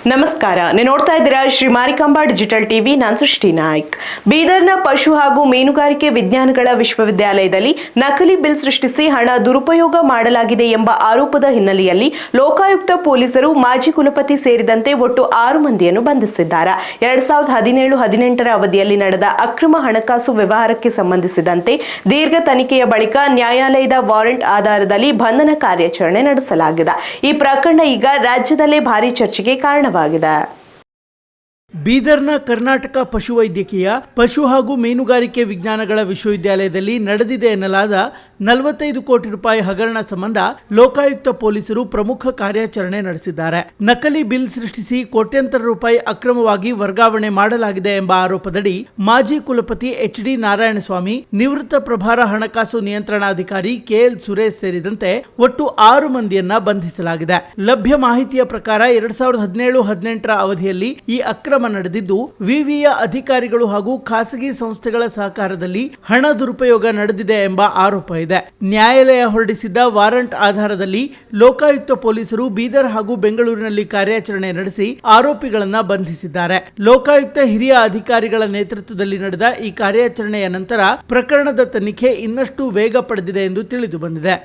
ನಮಸ್ಕಾರ, ನೀವು ನೋಡ್ತಾ ಇದ್ದೀರಾ ಶ್ರೀ ಮಾರಿಕಾಂಬಾ ಡಿಜಿಟಲ್ ಟಿವಿ. ನಾನು ಸೃಷ್ಟಿ ನಾಯ್ಕ್. ಬೀದರ್ನ ಪಶು ಹಾಗೂ ಮೀನುಗಾರಿಕೆ ವಿಜ್ಞಾನಗಳ ವಿಶ್ವವಿದ್ಯಾಲಯದಲ್ಲಿ ನಕಲಿ ಬಿಲ್ ಸೃಷ್ಟಿಸಿ ಹಣ ದುರುಪಯೋಗ ಮಾಡಲಾಗಿದೆ ಎಂಬ ಆರೋಪದ ಹಿನ್ನೆಲೆಯಲ್ಲಿ ಲೋಕಾಯುಕ್ತ ಪೊಲೀಸರು ಮಾಜಿ ಕುಲಪತಿ ಸೇರಿದಂತೆ ಒಟ್ಟು 6 ಮಂದಿಯನ್ನು ಬಂಧಿಸಿದ್ದಾರೆ. 2017-18ರ ಅವಧಿಯಲ್ಲಿ ನಡೆದ ಅಕ್ರಮ ಹಣಕಾಸು ವ್ಯವಹಾರಕ್ಕೆ ಸಂಬಂಧಿಸಿದಂತೆ ದೀರ್ಘ ತನಿಖೆಯ ಬಳಿಕ ನ್ಯಾಯಾಲಯದ ವಾರೆಂಟ್ ಆಧಾರದಲ್ಲಿ ಬಂಧನ ಕಾರ್ಯಾಚರಣೆ ನಡೆಸಲಾಗಿದೆ. ಈ ಪ್ರಕರಣ ಈಗ ರಾಜ್ಯದಲ್ಲೇ ಭಾರೀ ಚರ್ಚೆಗೆ ಕಾರಣವಾಗಿದೆ. ಬೀದರ್ನ ಕರ್ನಾಟಕ ಪಶುವೈದ್ಯಕೀಯ ಪಶು ಹಾಗೂ ಮೀನುಗಾರಿಕೆ ವಿಜ್ಞಾನಗಳ ವಿಶ್ವವಿದ್ಯಾಲಯದಲ್ಲಿ ನಡೆದಿದೆ ಎನ್ನಲಾದ 45 ಕೋಟಿ ರೂಪಾಯಿ ಹಗರಣ ಸಂಬಂಧ ಲೋಕಾಯುಕ್ತ ಪೊಲೀಸರು ಪ್ರಮುಖ ಕಾರ್ಯಾಚರಣೆ ನಡೆಸಿದ್ದಾರೆ. ನಕಲಿ ಬಿಲ್ ಸೃಷ್ಟಿಸಿ ಕೋಟ್ಯಂತರ ರೂಪಾಯಿ ಅಕ್ರಮವಾಗಿ ವರ್ಗಾವಣೆ ಮಾಡಲಾಗಿದೆ ಎಂಬ ಆರೋಪದಡಿ ಮಾಜಿ ಕುಲಪತಿ ಎಚ್.ಡಿ. ನಾರಾಯಣಸ್ವಾಮಿ, ನಿವೃತ್ತ ಪ್ರಭಾರ ಹಣಕಾಸು ನಿಯಂತ್ರಣಾಧಿಕಾರಿ ಕೆ.ಎಲ್. ಸುರೇಶ್ ಸೇರಿದಂತೆ ಒಟ್ಟು 6 ಮಂದಿಯನ್ನ ಬಂಧಿಸಲಾಗಿದೆ. ಲಭ್ಯ ಮಾಹಿತಿಯ ಪ್ರಕಾರ 2017-18ರ ಅವಧಿಯಲ್ಲಿ ಈ ಅಕ್ರಮ ನಡೆದಿದ್ದು, ವಿವಿಯ ಅಧಿಕಾರಿಗಳು ಹಾಗೂ ಖಾಸಗಿ ಸಂಸ್ಥೆಗಳ ಸಹಕಾರದಲ್ಲಿ ಹಣ ದುರುಪಯೋಗ ನಡೆದಿದೆ ಎಂಬ ಆರೋಪ ಇದೆ. ನ್ಯಾಯಾಲಯ ಹೊರಡಿಸಿದ್ದ ವಾರಂಟ್ ಆಧಾರದಲ್ಲಿ ಲೋಕಾಯುಕ್ತ ಪೊಲೀಸರು ಬೀದರ್ ಹಾಗೂ ಬೆಂಗಳೂರಿನಲ್ಲಿ ಕಾರ್ಯಾಚರಣೆ ನಡೆಸಿ ಆರೋಪಿಗಳನ್ನ ಬಂಧಿಸಿದ್ದಾರೆ. ಲೋಕಾಯುಕ್ತ ಹಿರಿಯ ಅಧಿಕಾರಿಗಳ ನೇತೃತ್ವದಲ್ಲಿ ನಡೆದ ಈ ಕಾರ್ಯಾಚರಣೆಯ ನಂತರ ಪ್ರಕರಣದ ತನಿಖೆ ಇನ್ನಷ್ಟು ವೇಗ ಪಡೆದಿದೆ ಎಂದು ತಿಳಿದು ಬಂದಿದೆ.